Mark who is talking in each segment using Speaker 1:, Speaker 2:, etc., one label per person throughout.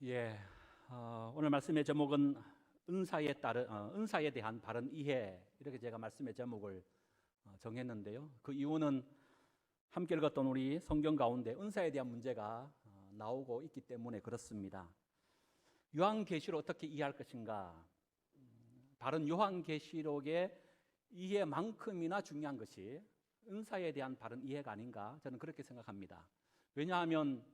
Speaker 1: 예, 오늘 말씀의 제목은 은사에 대한 바른 이해, 이렇게 제가 말씀의 제목을 정했는데요. 그 이유는 함께 읽었던 우리 성경 가운데 은사에 대한 문제가 나오고 있기 때문에 그렇습니다. 요한계시록 어떻게 이해할 것인가? 바른 요한계시록의 이해만큼이나 중요한 것이 은사에 대한 바른 이해가 아닌가, 저는 그렇게 생각합니다. 왜냐하면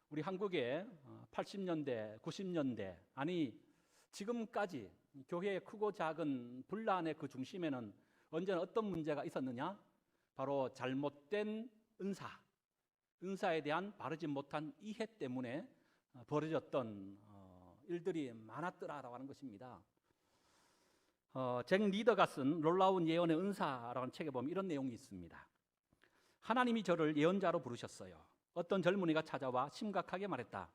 Speaker 1: 우리 한국의 80년대, 90년대, 아니 지금까지 교회의 크고 작은 분란의 그 중심에는 언제나 어떤 문제가 있었느냐? 바로 잘못된 은사에 대한 바르지 못한 이해 때문에 벌어졌던 일들이 많았더라라고 하는 것입니다. 잭 리더가 쓴 놀라운 예언의 은사라는 책에 보면 이런 내용이 있습니다. 하나님이 저를 예언자로 부르셨어요. 어떤 젊은이가 찾아와 심각하게 말했다.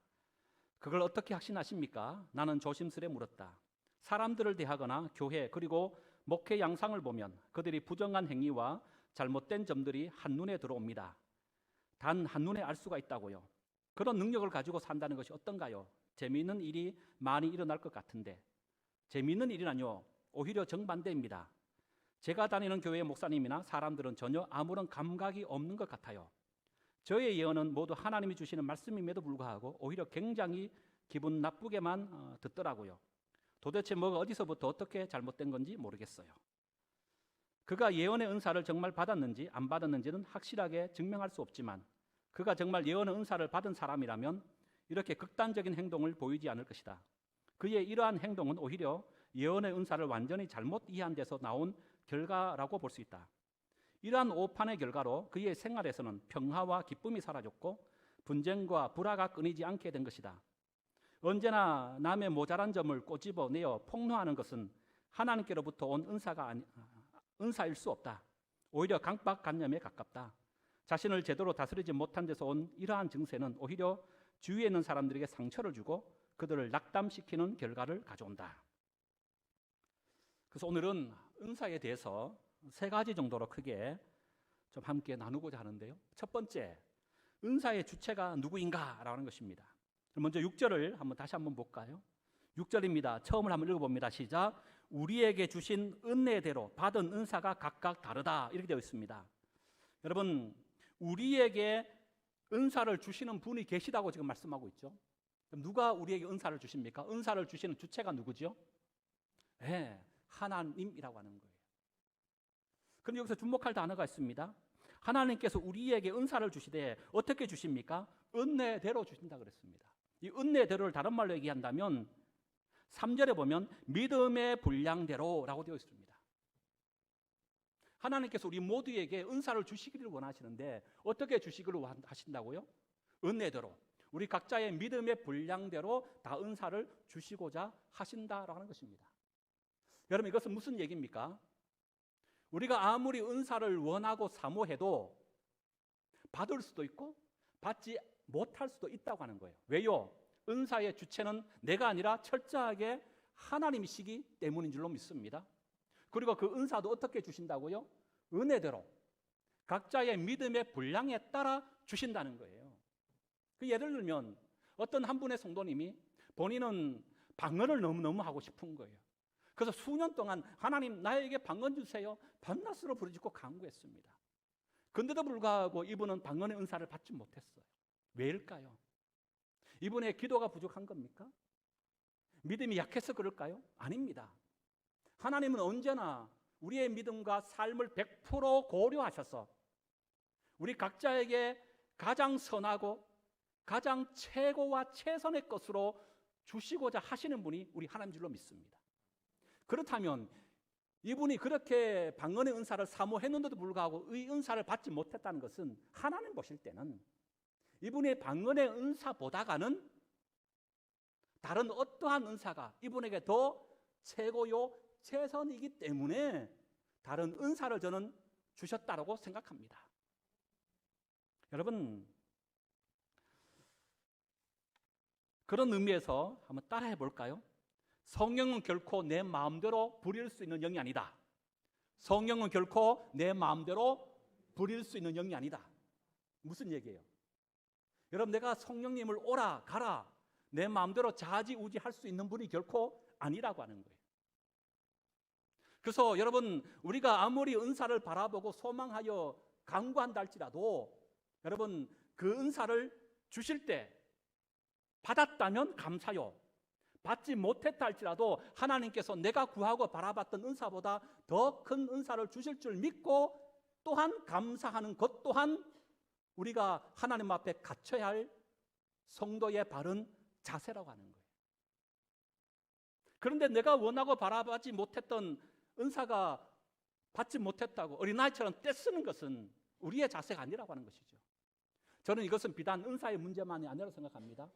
Speaker 1: 그걸 어떻게 확신하십니까? 나는 조심스레 물었다. 사람들을 대하거나 교회 그리고 목회 양상을 보면 그들이 부정한 행위와 잘못된 점들이 한눈에 들어옵니다. 단 한눈에 알 수가 있다고요. 그런 능력을 가지고 산다는 것이 어떤가요? 재미있는 일이 많이 일어날 것 같은데. 재미있는 일이라뇨? 오히려 정반대입니다. 제가 다니는 교회의 목사님이나 사람들은 전혀 아무런 감각이 없는 것 같아요. 저의 예언은 모두 하나님이 주시는 말씀임에도 불구하고 오히려 굉장히 기분 나쁘게만 듣더라고요. 도대체 뭐가 어디서부터 어떻게 잘못된 건지 모르겠어요. 그가 예언의 은사를 정말 받았는지 안 받았는지는 확실하게 증명할 수 없지만 그가 정말 예언의 은사를 받은 사람이라면 이렇게 극단적인 행동을 보이지 않을 것이다. 그의 이러한 행동은 오히려 예언의 은사를 완전히 잘못 이해한 데서 나온 결과라고 볼 수 있다. 이러한 오판의 결과로 그의 생활에서는 평화와 기쁨이 사라졌고 분쟁과 불화가 끊이지 않게 된 것이다. 언제나 남의 모자란 점을 꼬집어내어 폭로하는 것은 하나님께로부터 온 은사일 수 없다. 오히려 강박관념에 가깝다. 자신을 제대로 다스리지 못한 데서 온 이러한 증세는 오히려 주위에 있는 사람들에게 상처를 주고 그들을 낙담시키는 결과를 가져온다. 그래서 오늘은 은사에 대해서 세 가지 정도로 크게 좀 함께 나누고자 하는데요. 첫 번째, 은사의 주체가 누구인가라고 하는 것입니다. 먼저 6절을 다시 한번 볼까요? 6절입니다. 처음을 한번 읽어봅니다. 시작. 우리에게 주신 은혜대로 받은 은사가 각각 다르다, 이렇게 되어 있습니다. 여러분, 우리에게 은사를 주시는 분이 계시다고 지금 말씀하고 있죠. 그럼 누가 우리에게 은사를 주십니까? 은사를 주시는 주체가 누구죠? 네, 하나님이라고 하는 거예요. 그런데 여기서 주목할 단어가 있습니다. 하나님께서 우리에게 은사를 주시되 어떻게 주십니까? 은혜대로 주신다 그랬습니다. 이 은혜대로를 다른 말로 얘기한다면 3절에 보면 믿음의 분량대로라고 되어 있습니다. 하나님께서 우리 모두에게 은사를 주시기를 원하시는데 어떻게 주시기를 하신다고요? 은혜대로. 우리 각자의 믿음의 분량대로 다 은사를 주시고자 하신다라고 하는 것입니다. 여러분, 이것은 무슨 얘기입니까? 우리가 아무리 은사를 원하고 사모해도 받을 수도 있고 받지 못할 수도 있다고 하는 거예요. 왜요? 은사의 주체는 내가 아니라 철저하게 하나님이시기 때문인 줄로 믿습니다. 그리고 그 은사도 어떻게 주신다고요? 은혜대로 각자의 믿음의 분량에 따라 주신다는 거예요. 그 예를 들면 어떤 한 분의 성도님이 본인은 방언을 너무너무 하고 싶은 거예요. 그래서 수년 동안 하나님 나에게 방언 주세요, 밤낮으로 부르짖고 간구했습니다. 그런데도 불구하고 이분은 방언의 은사를 받지 못했어요. 왜일까요? 이분의 기도가 부족한 겁니까? 믿음이 약해서 그럴까요? 아닙니다. 하나님은 언제나 우리의 믿음과 삶을 100% 고려하셔서 우리 각자에게 가장 선하고 가장 최고와 최선의 것으로 주시고자 하시는 분이 우리 하나님인 줄로 믿습니다. 그렇다면 이분이 그렇게 방언의 은사를 사모했는데도 불구하고 이 은사를 받지 못했다는 것은 하나님 보실 때는 이분의 방언의 은사보다가는 다른 어떠한 은사가 이분에게 더 최고요 최선이기 때문에 다른 은사를 저는 주셨다고 생각합니다. 여러분, 그런 의미에서 한번 따라해 볼까요? 성령은 결코 내 마음대로 부릴 수 있는 영이 아니다. 성령은 결코 내 마음대로 부릴 수 있는 영이 아니다. 무슨 얘기예요? 여러분, 내가 성령님을 오라 가라 내 마음대로 좌지우지할 수 있는 분이 결코 아니라고 하는 거예요. 그래서 여러분, 우리가 아무리 은사를 바라보고 소망하여 간구한다 할지라도 여러분, 그 은사를 주실 때 받았다면 감사요, 받지 못했다 할지라도 하나님께서 내가 구하고 바라봤던 은사보다 더 큰 은사를 주실 줄 믿고 또한 감사하는 것 또한 우리가 하나님 앞에 갖춰야 할 성도의 바른 자세라고 하는 거예요. 그런데 내가 원하고 바라보지 못했던 은사가 받지 못했다고 어린아이처럼 떼쓰는 것은 우리의 자세가 아니라고 하는 것이죠. 저는 이것은 비단 은사의 문제만이 아니라고 생각합니다.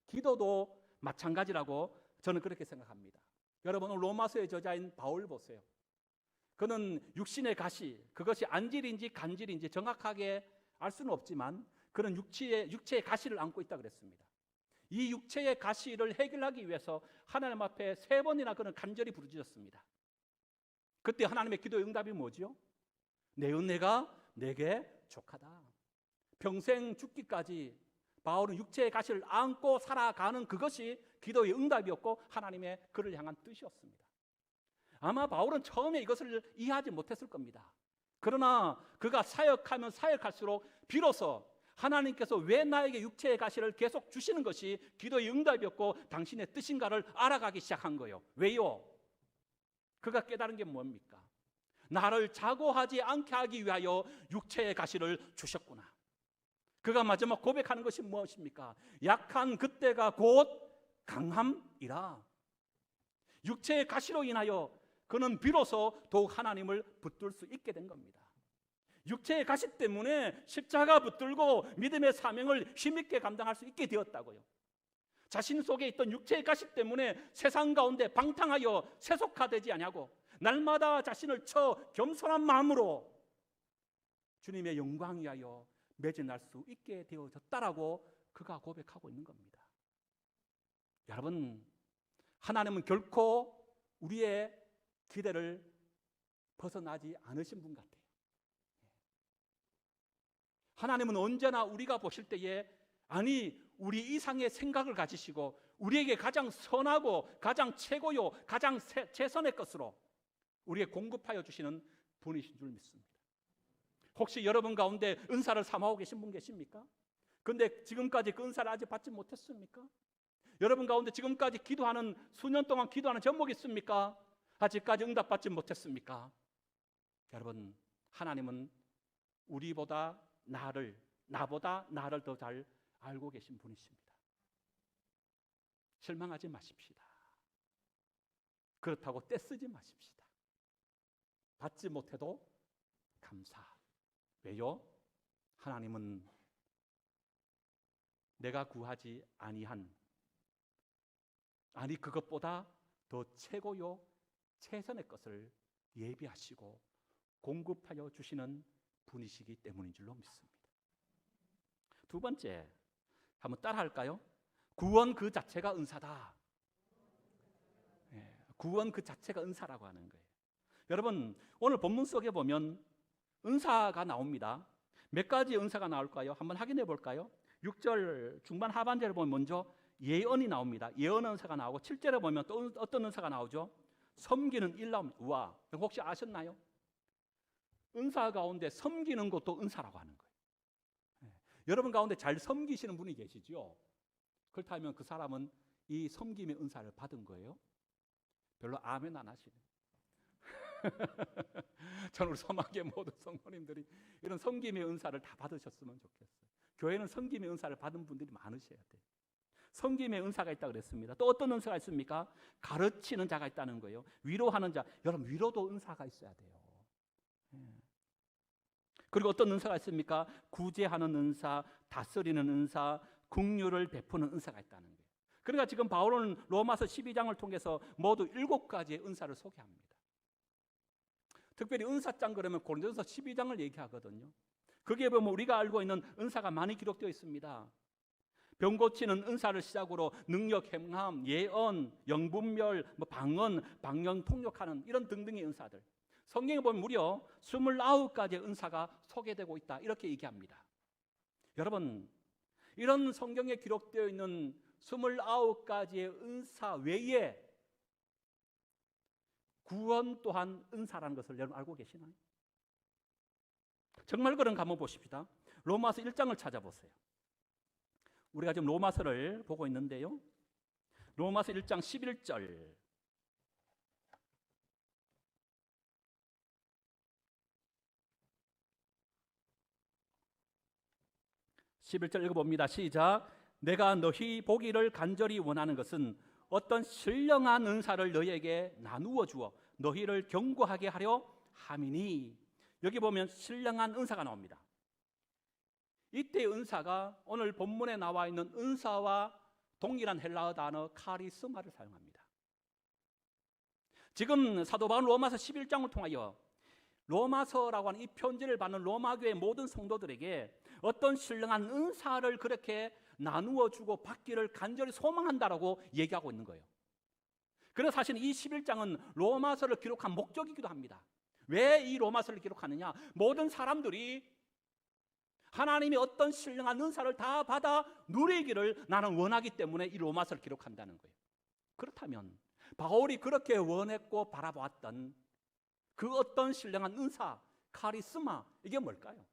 Speaker 1: 기도도 마찬가지라고 저는 그렇게 생각합니다. 여러분, 로마서의 저자인 바울 보세요. 그는 육신의 가시, 그것이 안질인지 간질인지 정확하게 알 수는 없지만 그는 육체의 가시를 안고 있다 그랬습니다. 이 육체의 가시를 해결하기 위해서 하나님 앞에 3번이나 그는 간절히 부르짖었습니다. 그때 하나님의 기도의 응답이 뭐죠? 내 은혜가 내게 족하다. 평생 죽기까지 바울은 육체의 가시를 안고 살아가는 그것이 기도의 응답이었고 하나님의 그를 향한 뜻이었습니다. 아마 바울은 처음에 이것을 이해하지 못했을 겁니다. 그러나 그가 사역하면 사역할수록 비로소 하나님께서 왜 나에게 육체의 가시를 계속 주시는 것이 기도의 응답이었고 당신의 뜻인가를 알아가기 시작한 거예요. 왜요? 그가 깨달은 게 뭡니까? 나를 자고하지 않게 하기 위하여 육체의 가시를 주셨구나. 그가 마지막 고백하는 것이 무엇입니까? 약한 그때가 곧 강함이라. 육체의 가시로 인하여 그는 비로소 더욱 하나님을 붙들 수 있게 된 겁니다. 육체의 가시 때문에 십자가 붙들고 믿음의 사명을 힘있게 감당할 수 있게 되었다고요. 자신 속에 있던 육체의 가시 때문에 세상 가운데 방탕하여 세속화되지 아니하고 날마다 자신을 쳐 겸손한 마음으로 주님의 영광 위하여 매진할 수 있게 되어졌다라고 그가 고백하고 있는 겁니다. 여러분, 하나님은 결코 우리의 기대를 벗어나지 않으신 분 같아요. 하나님은 언제나 우리가 보실 때에 아니 우리 이상의 생각을 가지시고 우리에게 가장 선하고 가장 최고요 가장 최선의 것으로 우리에게 공급하여 주시는 분이신 줄 믿습니다. 혹시 여러분 가운데 은사를 사모하고 계신 분 계십니까? 그런데 지금까지 그 은사를 아직 받지 못했습니까? 여러분 가운데 지금까지 기도하는 수년 동안 기도하는 제목이 있습니까? 아직까지 응답받지 못했습니까? 여러분, 하나님은 우리보다 나보다 나를 더 잘 알고 계신 분이십니다. 실망하지 마십시다. 그렇다고 떼쓰지 마십시다. 받지 못해도 감사. 왜요? 하나님은 내가 구하지 아니한 아니 그것보다 더 최고요 최선의 것을 예비하시고 공급하여 주시는 분이시기 때문인 줄로 믿습니다. 두 번째, 한번 따라 할까요? 구원 그 자체가 은사다. 구원 그 자체가 은사라고 하는 거예요. 여러분, 오늘 본문 속에 보면 은사가 나옵니다. 몇 가지 은사가 나올까요? 한번 확인해 볼까요? 6절 중반 하반절에 보면 먼저 예언이 나옵니다. 예언 은사가 나오고 7절에 보면 또 어떤 은사가 나오죠? 섬기는 일 나옵니다. 우와, 혹시 아셨나요? 은사 가운데 섬기는 것도 은사라고 하는 거예요. 여러분 가운데 잘 섬기시는 분이 계시죠? 그렇다면 그 사람은 이 섬김의 은사를 받은 거예요? 별로 아멘 안 하시네. 저는 우리 소망의 모든 성도님들이 이런 섬김의 은사를 다 받으셨으면 좋겠어요. 교회는 섬김의 은사를 받은 분들이 많으셔야 돼요. 섬김의 은사가 있다고 그랬습니다. 또 어떤 은사가 있습니까? 가르치는 자가 있다는 거예요. 위로하는 자. 여러분, 위로도 은사가 있어야 돼요. 그리고 어떤 은사가 있습니까? 구제하는 은사, 다스리는 은사, 긍휼을 베푸는 은사가 있다는 거예요. 그러니까 지금 바울은 로마서 12장을 통해서 모두 7가지의 은사를 소개합니다. 특별히 은사장 그러면 고린도전서 12장을 얘기하거든요. 거기에 보면 우리가 알고 있는 은사가 많이 기록되어 있습니다. 병 고치는 은사를 시작으로 능력, 행함, 예언, 영분별, 방언, 방언 통역하는 이런 등등의 은사들. 성경에 보면 무려 29가지의 은사가 소개되고 있다 이렇게 얘기합니다. 여러분, 이런 성경에 기록되어 있는 29가지의 은사 외에 구원 또한 은사라는 것을 여러분 알고 계시나요? 정말 그런가 한번 보십시다. 로마서 1장을 찾아보세요. 우리가 지금 로마서를 보고 있는데요. 로마서 1장 11절. 11절 읽어봅니다. 시작. 내가 너희 보기를 간절히 원하는 것은 어떤 신령한 은사를 너희에게 나누어 주어 너희를 견고하게 하려 함이니. 여기 보면 신령한 은사가 나옵니다. 이때의 은사가 오늘 본문에 나와 있는 은사와 동일한 헬라어 단어 카리스마를 사용합니다. 지금 사도 바울은 로마서 11장을 통하여 로마서라고 하는 이 편지를 받는 로마교회 모든 성도들에게 어떤 신령한 은사를 그렇게 나누어 주고 받기를 간절히 소망한다라고 얘기하고 있는 거예요. 그래서 사실 이 11장은 로마서를 기록한 목적이기도 합니다. 왜 이 로마서를 기록하느냐? 모든 사람들이 하나님이 어떤 신령한 은사를 다 받아 누리기를 나는 원하기 때문에 이 로마서를 기록한다는 거예요. 그렇다면 바울이 그렇게 원했고 바라보았던 그 어떤 신령한 은사, 카리스마, 이게 뭘까요?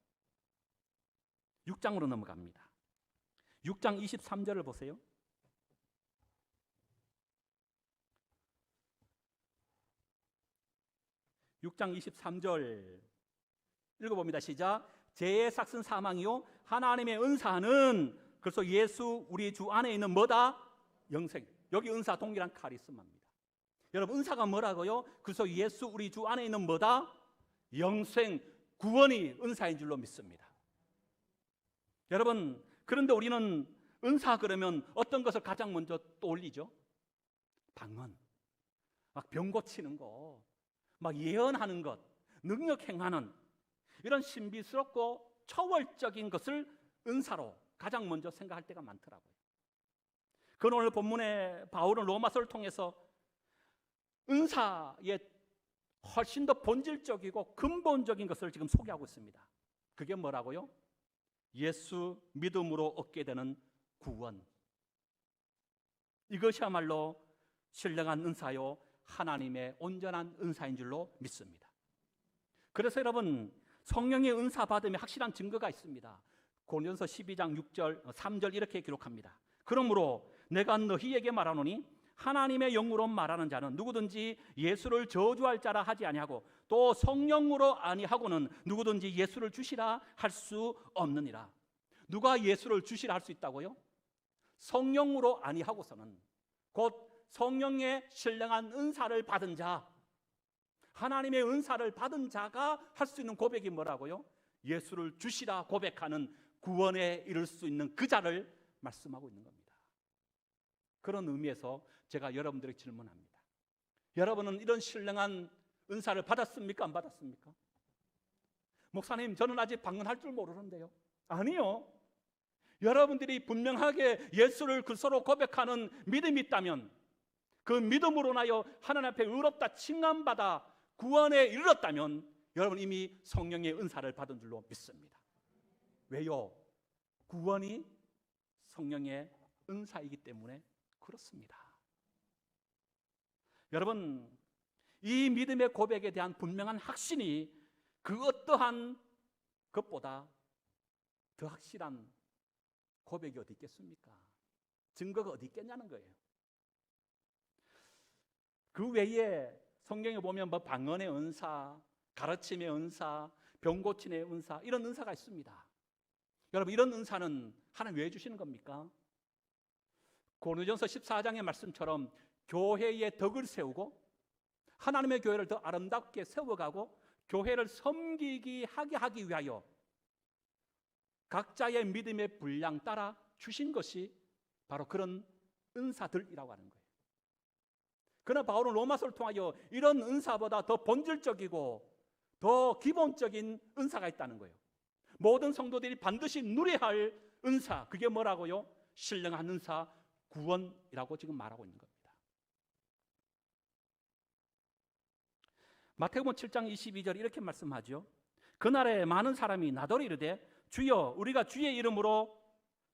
Speaker 1: 6장으로 넘어갑니다. 6장 23절을 보세요. 6장 23절 읽어봅니다. 시작. 죄의 삭슨 사망이요 하나님의 은사는 그래서 예수 우리 주 안에 있는 뭐다? 영생. 여기 은사 동일한 카리스마입니다. 여러분 은사가 뭐라고요? 그래서 예수 우리 주 안에 있는 뭐다? 영생, 구원이 은사인 줄로 믿습니다. 여러분 그런데 우리는 은사 그러면 어떤 것을 가장 먼저 떠올리죠? 방언, 막 병 고치는 거, 막 예언하는 것, 능력 행하는 이런 신비스럽고 초월적인 것을 은사로 가장 먼저 생각할 때가 많더라고요. 그건 오늘 본문에 바울은 로마서를 통해서 은사의 훨씬 더 본질적이고 근본적인 것을 지금 소개하고 있습니다. 그게 뭐라고요? 예수 믿음으로 얻게 되는 구원. 이것이야말로 신령한 은사요 하나님의 온전한 은사인 줄로 믿습니다. 그래서 여러분 성령의 은사 받음에 확실한 증거가 있습니다. 고린도서 12장 6절 3절 이렇게 기록합니다. 그러므로 내가 너희에게 말하노니 하나님의 영으로 말하는 자는 누구든지 예수를 저주할 자라 하지 아니하고 또 성령으로 아니하고는 누구든지 예수를 주시라 할 수 없느니라. 누가 예수를 주시라 할 수 있다고요? 성령으로 아니하고서는 곧 성령의 신령한 은사를 받은 자, 하나님의 은사를 받은 자가 할 수 있는 고백이 뭐라고요? 예수를 주시라 고백하는 구원에 이를 수 있는 그 자를 말씀하고 있는 겁니다. 그런 의미에서 제가 여러분들에게 질문합니다. 여러분은 이런 신령한 은사를 받았습니까? 안 받았습니까? 목사님, 저는 아직 방언할 줄 모르는데요. 아니요. 여러분들이 분명하게 예수를 그리스도로 고백하는 믿음이 있다면 그 믿음으로 나여 하나님 앞에 의롭다 칭함받아 구원에 이르렀다면 여러분 이미 성령의 은사를 받은 줄로 믿습니다. 왜요? 구원이 성령의 은사이기 때문에 그렇습니다. 여러분 이 믿음의 고백에 대한 분명한 확신이 그 어떠한 것보다 더 확실한 고백이 어디 있겠습니까? 증거가 어디 있겠냐는 거예요. 그 외에 성경에 보면 뭐 방언의 은사, 가르침의 은사, 병 고침의 은사 이런 은사가 있습니다. 여러분 이런 은사는 하나님 왜 주시는 겁니까? 고린도전서 14장의 말씀처럼 교회의 덕을 세우고 하나님의 교회를 더 아름답게 세워가고 교회를 섬기게 하기 위하여 각자의 믿음의 분량 따라 주신 것이 바로 그런 은사들이라고 하는 거예요. 그러나 바울은 로마서를 통하여 이런 은사보다 더 본질적이고 더 기본적인 은사가 있다는 거예요. 모든 성도들이 반드시 누려야 할 은사, 그게 뭐라고요? 신령한 은사, 구원이라고 지금 말하고 있는 겁니다. 마태복음 7장 22절 이렇게 말씀하죠. 그날에 많은 사람이 나더러 이르되 주여 우리가 주의 이름으로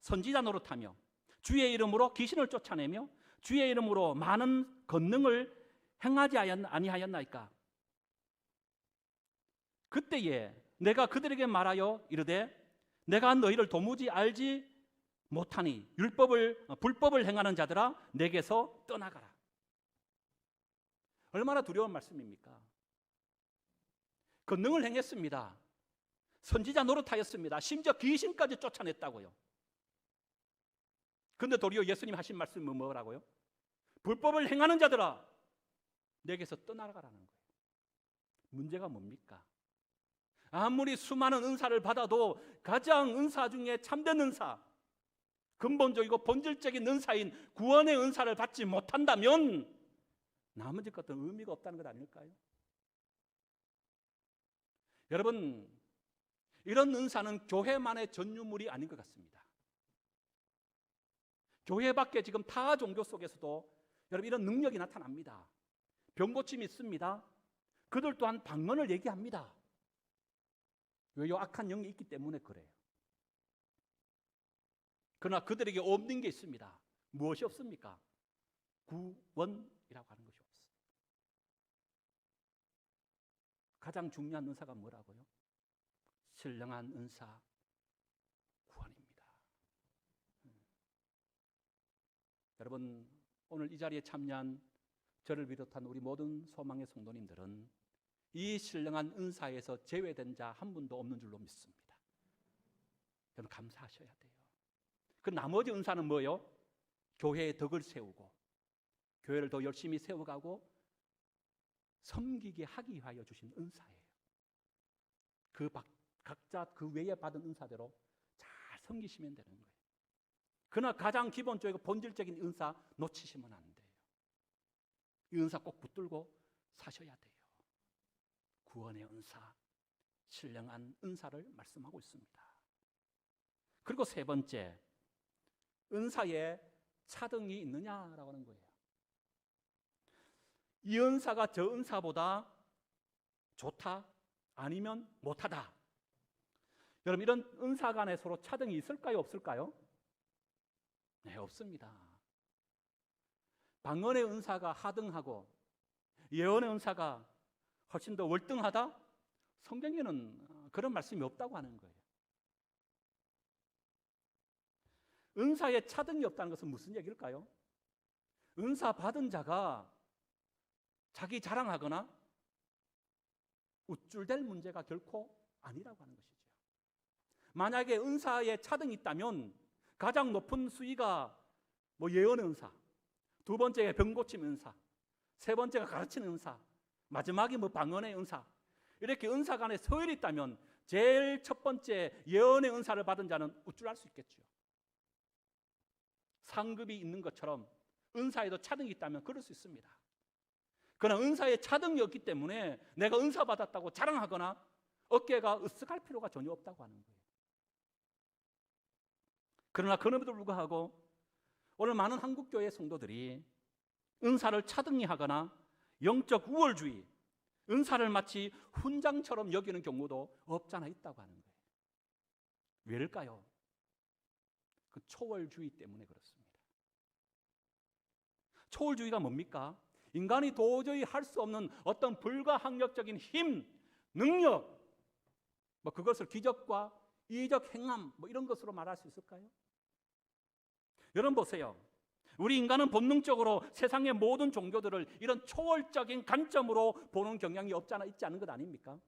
Speaker 1: 선지자 노릇하며 주의 이름으로 귀신을 쫓아내며 주의 이름으로 많은 권능을 행하지 아니하였나이까? 그때에 내가 그들에게 말하여 이르되 내가 너희를 도무지 알지 못하니 불법을 행하는 자들아 내게서 떠나가라. 얼마나 두려운 말씀입니까? 권능을 행했습니다. 선지자 노릇하였습니다. 심지어 귀신까지 쫓아냈다고요. 그런데 도리어 예수님 하신 말씀은 뭐라고요? 불법을 행하는 자들아 내게서 떠나가라는 거예요. 문제가 뭡니까? 아무리 수많은 은사를 받아도 가장 은사 중에 참된 은사, 근본적이고 본질적인 은사인 구원의 은사를 받지 못한다면 나머지 것들은 의미가 없다는 것 아닐까요? 여러분, 이런 은사는 교회만의 전유물이 아닌 것 같습니다. 교회 밖에 지금 타 종교 속에서도 여러분 이런 능력이 나타납니다. 병고침이 있습니다. 그들 또한 방언을 얘기합니다. 왜요? 악한 영이 있기 때문에 그래요. 그러나 그들에게 없는 게 있습니다. 무엇이 없습니까? 구원이라고 하는 것이 없습니다. 가장 중요한 은사가 뭐라고요? 신령한 은사, 구원입니다. 여러분, 오늘 이 자리에 참여한 저를 비롯한 우리 모든 소망의 성도님들은 이 신령한 은사에서 제외된 자 한 분도 없는 줄로 믿습니다. 여러분 감사하셔야 돼요. 그 나머지 은사는 뭐예요? 교회의 덕을 세우고 교회를 더 열심히 세워가고 섬기게 하기 위하여 주신 은사예요. 각자 그 외에 받은 은사대로 잘 섬기시면 되는 거예요. 그러나 가장 기본적이고 본질적인 은사 놓치시면 안 돼요. 이 은사 꼭 붙들고 사셔야 돼요. 구원의 은사, 신령한 은사를 말씀하고 있습니다. 그리고 세 번째, 은사에 차등이 있느냐라고 하는 거예요. 이 은사가 저 은사보다 좋다? 아니면 못하다? 여러분 이런 은사 간에 서로 차등이 있을까요? 없을까요? 네, 없습니다. 방언의 은사가 하등하고 예언의 은사가 훨씬 더 월등하다? 성경에는 그런 말씀이 없다고 하는 거예요. 은사에 차등이 없다는 것은 무슨 얘기일까요? 은사 받은 자가 자기 자랑하거나 우쭐댈 문제가 결코 아니라고 하는 것이죠. 만약에 은사에 차등이 있다면 가장 높은 수위가 예언의 은사, 두 번째가 병고침 은사, 세 번째가 가르치는 은사, 마지막이 방언의 은사, 이렇게 은사 간에 서열이 있다면 제일 첫 번째 예언의 은사를 받은 자는 우쭐할 수 있겠죠. 상급이 있는 것처럼 은사에도 차등이 있다면 그럴 수 있습니다. 그러나 은사에 차등이 없기 때문에 내가 은사 받았다고 자랑하거나 어깨가 으쓱할 필요가 전혀 없다고 하는 거예요. 그러나 그럼에도 불구하고 오늘 많은 한국교회 성도들이 은사를 차등히 하거나 영적 우월주의, 은사를 마치 훈장처럼 여기는 경우도 없잖아 있다고 하는 거예요. 왜일까요? 그 초월주의 때문에 그렇습니다. 초월주의가 뭡니까? 인간이 도저히 할 수 없는 어떤 불가항력적인 힘, 능력, 그것을 기적과 이적 행함 이런 것으로 말할 수 있을까요? 여러분 보세요. 우리 인간은 본능적으로 세상의 모든 종교들을 이런 초월적인 관점으로 보는 경향이 있지 않은 것 아닙니까?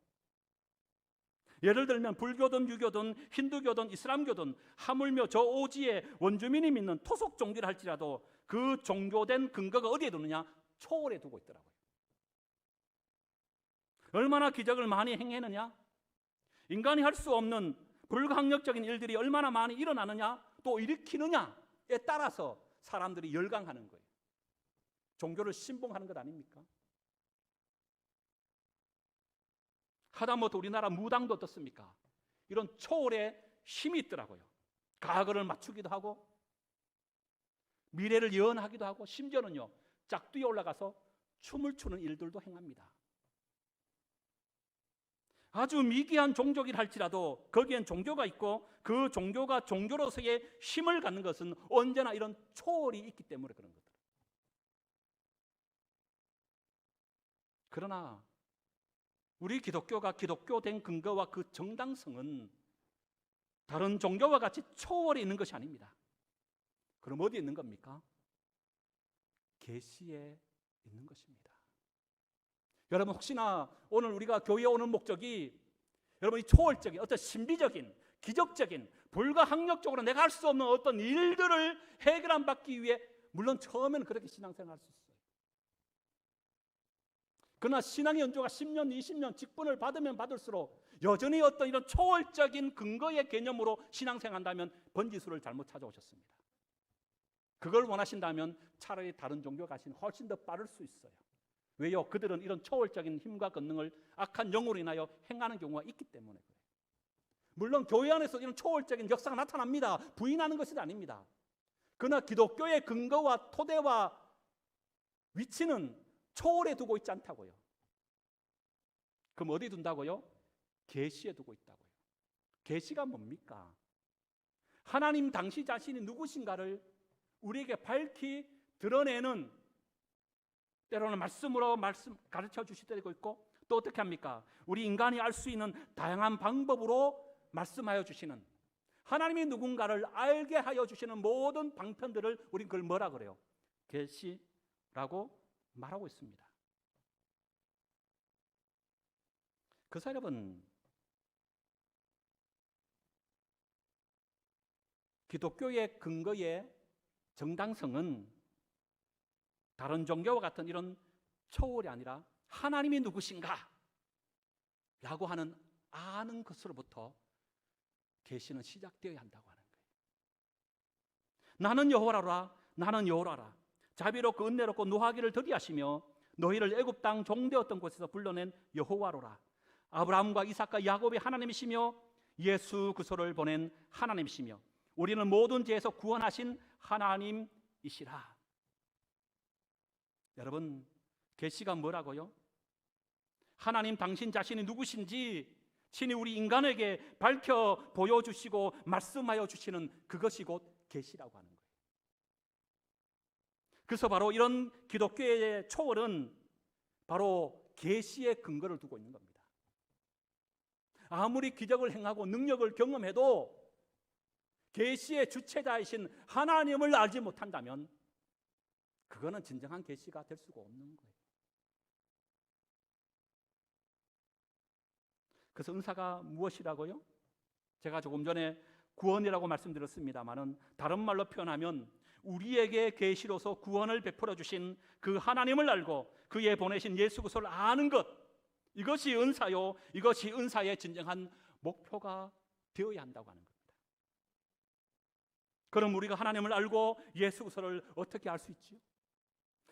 Speaker 1: 예를 들면 불교든 유교든 힌두교든 이슬람교든 하물며 저 오지의 원주민이 믿는 토속 종교를 할지라도 그 종교된 근거가 어디에 두느냐? 초월에 두고 있더라고요. 얼마나 기적을 많이 행했느냐? 인간이 할 수 없는 불가항력적인 일들이 얼마나 많이 일어나느냐? 또 일으키느냐에 따라서 사람들이 열광하는 거예요. 종교를 신봉하는 것 아닙니까? 하다못해 우리나라 무당도 어떻습니까? 이런 초월의 힘이 있더라고요. 과거를 맞추기도 하고 미래를 예언하기도 하고 심지어는요 짝두에 올라가서 춤을 추는 일들도 행합니다. 아주 미개한 종족이라 할지라도 거기엔 종교가 있고 그 종교가 종교로서의 힘을 갖는 것은 언제나 이런 초월이 있기 때문에 그런 거다. 그러나 우리 기독교가 기독교된 근거와 그 정당성은 다른 종교와 같이 초월이 있는 것이 아닙니다. 그럼 어디에 있는 겁니까? 계시에 있는 것입니다. 여러분, 혹시나 오늘 우리가 교회에 오는 목적이 여러분이 초월적인 어떤 신비적인 기적적인 불가항력적으로 내가 할 수 없는 어떤 일들을 해결 받기 위해, 물론 처음에는 그렇게 신앙생활 할 수 있어요. 그러나 신앙의 연조가 10년, 20년 직분을 받으면 받을수록 여전히 어떤 이런 초월적인 근거의 개념으로 신앙생활한다면 번지수를 잘못 찾아오셨습니다. 그걸 원하신다면 차라리 다른 종교 가시는 훨씬 더 빠를 수 있어요. 왜요? 그들은 이런 초월적인 힘과 권능을 악한 영으로 인하여 행하는 경우가 있기 때문에 그래요. 물론 교회 안에서 이런 초월적인 역사가 나타납니다. 부인하는 것이 아닙니다. 그러나 기독교의 근거와 토대와 위치는 초월에 두고 있지 않다고요. 그럼 어디 둔다고요? 계시에 두고 있다고요. 계시가 뭡니까? 하나님 당시 자신이 누구신가를 우리에게 밝히 드러내는, 때로는 말씀으로 가르쳐 주실 때도 있고, 또 어떻게 합니까? 우리 인간이 알 수 있는 다양한 방법으로 말씀하여 주시는, 하나님이 누군가를 알게 하여 주시는 모든 방편들을 우린 그걸 뭐라 그래요? 계시라고 말하고 있습니다. 그래서 여러분, 기독교의 근거의 정당성은 다른 종교와 같은 이런 초월이 아니라 하나님이 누구신가 라고 하는 아는 것으로부터 계시는 시작되어야 한다고 하는 거예요. 나는 여호와라, 나는 여호와라. 자비롭고 은혜롭고 노하기를 더디하시며 너희를 애굽 땅 종되었던 곳에서 불러낸 여호와로라. 아브라함과 이삭과 야곱의 하나님이시며 예수 그리스도를 보낸 하나님이시며 우리는 모든 죄에서 구원하신 하나님이시라. 여러분, 계시가 뭐라고요? 하나님 당신 자신이 누구신지 친히 우리 인간에게 밝혀 보여주시고 말씀하여 주시는 그것이 곧 계시라고 하는 거예요. 그래서 바로 이런 기독교의 초월은 바로 계시의 근거를 두고 있는 겁니다. 아무리 기적을 행하고 능력을 경험해도 계시의 주체자이신 하나님을 알지 못한다면 그거는 진정한 계시가 될 수가 없는 거예요. 그래서 은사가 무엇이라고요? 제가 조금 전에 구원이라고 말씀드렸습니다만은 다른 말로 표현하면 우리에게 계시로서 구원을 베풀어 주신 그 하나님을 알고 그의 보내신 예수 그리스도를 아는 것, 이것이 은사요, 이것이 은사의 진정한 목표가 되어야 한다고 하는 겁니다. 그럼 우리가 하나님을 알고 예수 그리스도를 어떻게 알 수 있지요?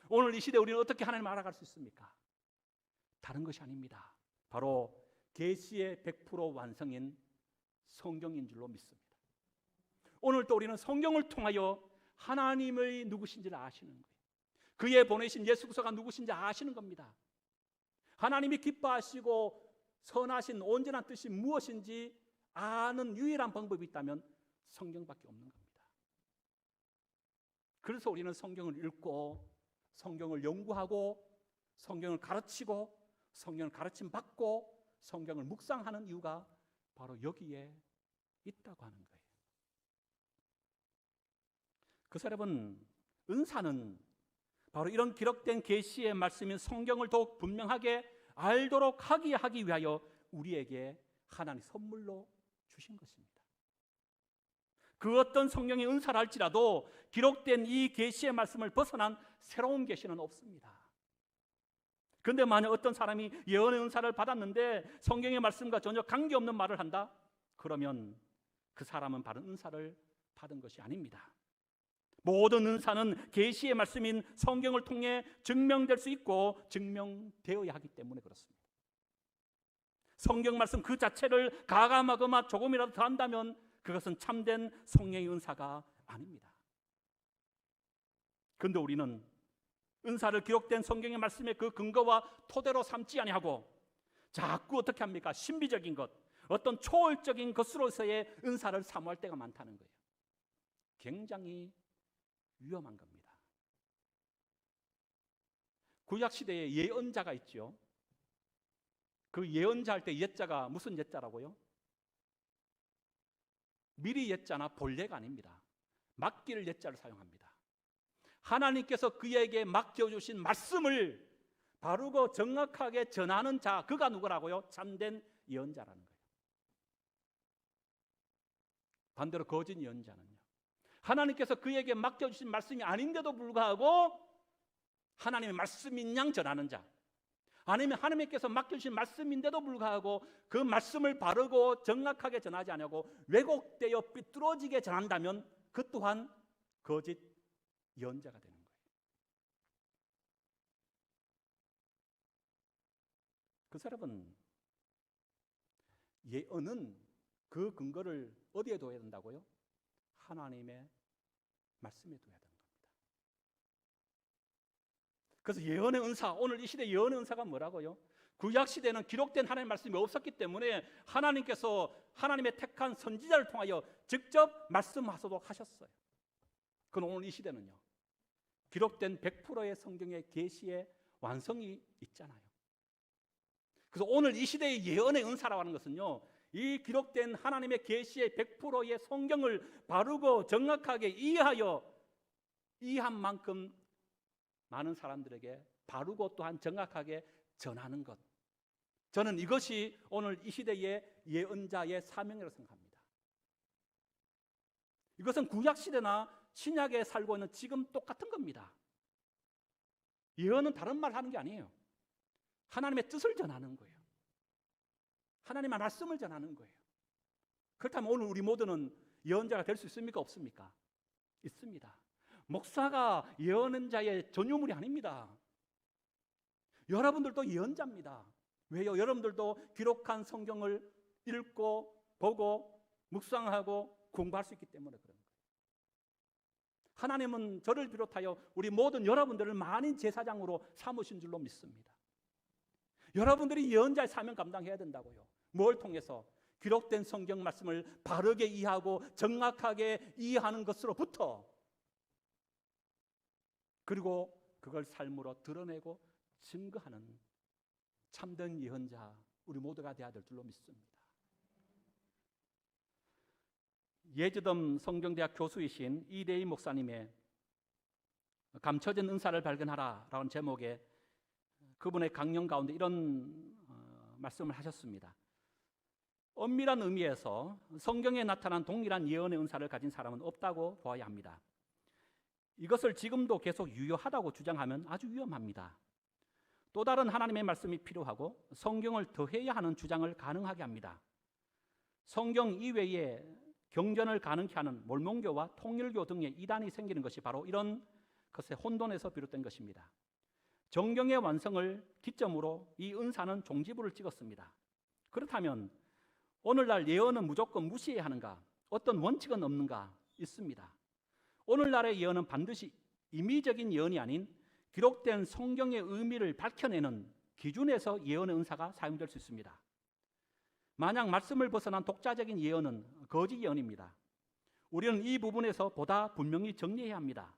Speaker 1: 오늘 이 시대에 우리는 어떻게 하나님을 알아갈 수 있습니까? 다른 것이 아닙니다. 바로 계시의 100% 완성인 성경인 줄로 믿습니다. 오늘 또 우리는 성경을 통하여 하나님의 누구신지를 아시는 거예요. 그의 보내신 예수 그리스도가 누구신지 아시는 겁니다. 하나님이 기뻐하시고 선하신 온전한 뜻이 무엇인지 아는 유일한 방법이 있다면 성경밖에 없는 겁니다. 그래서 우리는 성경을 읽고 성경을 연구하고 성경을 가르치고 성경을 가르침 받고 성경을 묵상하는 이유가 바로 여기에 있다고 하는 거예요. 그래서 여러분, 은사는 바로 이런 기록된 계시의 말씀인 성경을 더욱 분명하게 알도록 하기 위하여 우리에게 하나님 선물로 주신 것입니다. 그 어떤 성경의 은사를 할지라도 기록된 이 계시의 말씀을 벗어난 새로운 계시는 없습니다. 그런데 만약 어떤 사람이 예언의 은사를 받았는데 성경의 말씀과 전혀 관계없는 말을 한다? 그러면 그 사람은 바른 은사를 받은 것이 아닙니다. 모든 은사는 계시의 말씀인 성경을 통해 증명될 수 있고 증명되어야 하기 때문에 그렇습니다. 성경 말씀 그 자체를 가감하거나 조금이라도 더 한다면 그것은 참된 성령의 은사가 아닙니다. 그런데 우리는 은사를 기록된 성경의 말씀의 그 근거와 토대로 삼지 아니하고 자꾸 어떻게 합니까? 신비적인 것, 어떤 초월적인 것으로서의 은사를 사모할 때가 많다는 거예요. 굉장히 위험한 겁니다. 구약시대에 예언자가 있죠. 그 예언자 할 때 예자가 무슨 예자라고요? 미리 예자나 볼 예가 아닙니다. 맡길 예자를 사용합니다. 하나님께서 그에게 맡겨주신 말씀을 바르고 정확하게 전하는 자, 그가 누구라고요? 참된 예언자라는 거예요. 반대로 거짓 예언자는요, 하나님께서 그에게 맡겨주신 말씀이 아닌데도 불구하고 하나님의 말씀인 양 전하는 자, 아니면 하나님께서 맡겨주신 말씀인데도 불구하고 그 말씀을 바르고 정확하게 전하지 않고 왜곡되어 삐뚤어지게 전한다면 그 또한 거짓 예언자가 되는 거예요. 그 사람은 예언은 그 근거를 어디에 둬야 된다고요? 하나님의 말씀에 둬야 된다. 그래서 예언의 은사, 오늘 이 시대 예언의 은사가 뭐라고요? 구약 시대는 기록된 하나님의 말씀이 없었기 때문에 하나님께서 하나님의 택한 선지자를 통하여 직접 말씀하도록 하셨어요. 그럼 오늘 이 시대는요, 기록된 100%의 성경의 계시의 완성이 있잖아요. 그래서 오늘 이 시대의 예언의 은사라고 하는 것은요, 이 기록된 하나님의 계시의 100%의 성경을 바르고 정확하게 이해한 만큼 많은 사람들에게 바르고 또한 정확하게 전하는 것. 저는 이것이 오늘 이 시대의 예언자의 사명이라고 생각합니다. 이것은 구약시대나 신약에 살고 있는 지금 똑같은 겁니다. 예언은 다른 말 하는 게 아니에요. 하나님의 뜻을 전하는 거예요. 하나님의 말씀을 전하는 거예요. 그렇다면 오늘 우리 모두는 예언자가 될 수 있습니까? 없습니까? 있습니다. 목사가 예언자의 전유물이 아닙니다. 여러분들도 예언자입니다. 왜요? 여러분들도 기록한 성경을 읽고 보고 묵상하고 공부할 수 있기 때문에 그런 거예요. 하나님은 저를 비롯하여 우리 모든 여러분들을 만인 제사장으로 삼으신 줄로 믿습니다. 여러분들이 예언자의 사명 감당해야 된다고요. 뭘 통해서? 기록된 성경 말씀을 바르게 이해하고 정확하게 이해하는 것으로부터, 그리고 그걸 삶으로 드러내고 증거하는 참된 예언자, 우리 모두가 되어야 될 줄로 믿습니다. 예즈덤 성경대학 교수이신 이대희 목사님의 감춰진 은사를 발견하라라는 제목의 그분의 강연 가운데 이런 말씀을 하셨습니다. 엄밀한 의미에서 성경에 나타난 동일한 예언의 은사를 가진 사람은 없다고 보아야 합니다. 이것을 지금도 계속 유효하다고 주장하면 아주 위험합니다. 또 다른 하나님의 말씀이 필요하고 성경을 더해야 하는 주장을 가능하게 합니다. 성경 이외에 경전을 가능케 하는 몰몬교와 통일교 등의 이단이 생기는 것이 바로 이런 것의 혼돈에서 비롯된 것입니다. 정경의 완성을 기점으로 이 은사는 종지부를 찍었습니다. 그렇다면 오늘날 예언은 무조건 무시해야 하는가? 어떤 원칙은 없는가? 있습니다. 오늘날의 예언은 반드시 임의적인 예언이 아닌 기록된 성경의 의미를 밝혀내는 기준에서 예언의 은사가 사용될 수 있습니다. 만약 말씀을 벗어난 독자적인 예언은 거짓 예언입니다. 우리는 이 부분에서 보다 분명히 정리해야 합니다.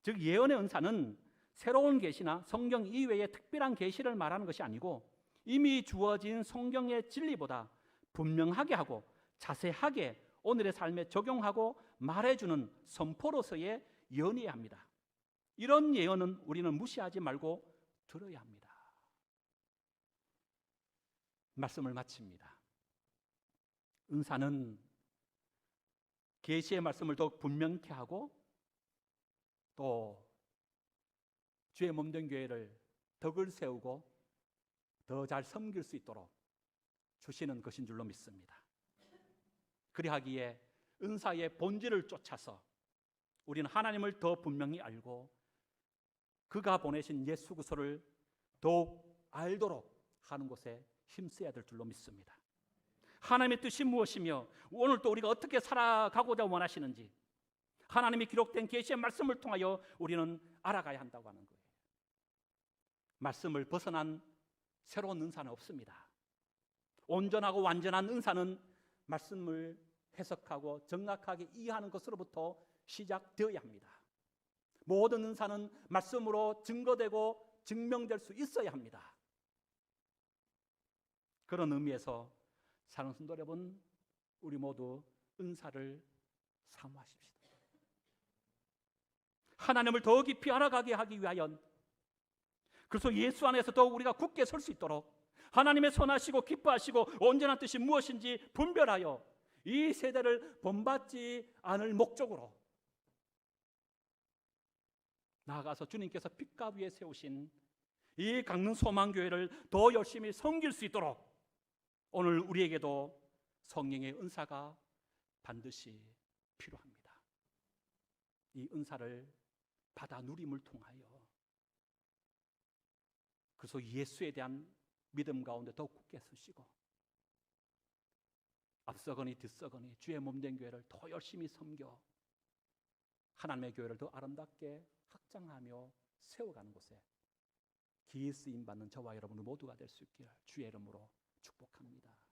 Speaker 1: 즉 예언의 은사는 새로운 계시나 성경 이외의 특별한 계시를 말하는 것이 아니고 이미 주어진 성경의 진리보다 분명하게 하고 자세하게 오늘의 삶에 적용하고 말해주는 선포로서의 예언이어야 합니다. 이런 예언은 우리는 무시하지 말고 들어야 합니다. 말씀을 마칩니다. 은사는 계시의 말씀을 더욱 분명케 하고 또 주의 몸된 교회를 덕을 세우고 더 잘 섬길 수 있도록 주시는 것인 줄로 믿습니다. 그리하기에 은사의 본질을 쫓아서 우리는 하나님을 더 분명히 알고 그가 보내신 예수 그리스도를 더욱 알도록 하는 곳에 힘써야 될 줄로 믿습니다. 하나님의 뜻이 무엇이며 오늘 또 우리가 어떻게 살아가고자 원하시는지 하나님이 기록된 계시의 말씀을 통하여 우리는 알아가야 한다고 하는 거예요. 말씀을 벗어난 새로운 은사는 없습니다. 온전하고 완전한 은사는 말씀을 해석하고 정확하게 이해하는 것으로부터 시작되어야 합니다. 모든 은사는 말씀으로 증거되고 증명될 수 있어야 합니다. 그런 의미에서 사랑하는 성도 여러분, 우리 모두 은사를 사모하십시다. 하나님을 더 깊이 알아가게 하기 위하여, 그래서 예수 안에서 더욱 우리가 굳게 설 수 있도록 하나님의 선하시고 기뻐하시고 온전한 뜻이 무엇인지 분별하여 이 세대를 본받지 않을 목적으로 나아가서 주님께서 빛과 위에 세우신 이 강릉 소망교회를 더 열심히 섬길 수 있도록 오늘 우리에게도 성령의 은사가 반드시 필요합니다. 이 은사를 받아 누림을 통하여 그래서 예수에 대한 믿음 가운데 더욱 굳게 서시고 앞서거니 뒤서거니 주의 몸된 교회를 더 열심히 섬겨 하나님의 교회를 더 아름답게 확장하며 세워가는 곳에 기회 쓰임 받는 저와 여러분 모두가 될 수 있기를 주의 이름으로 축복합니다.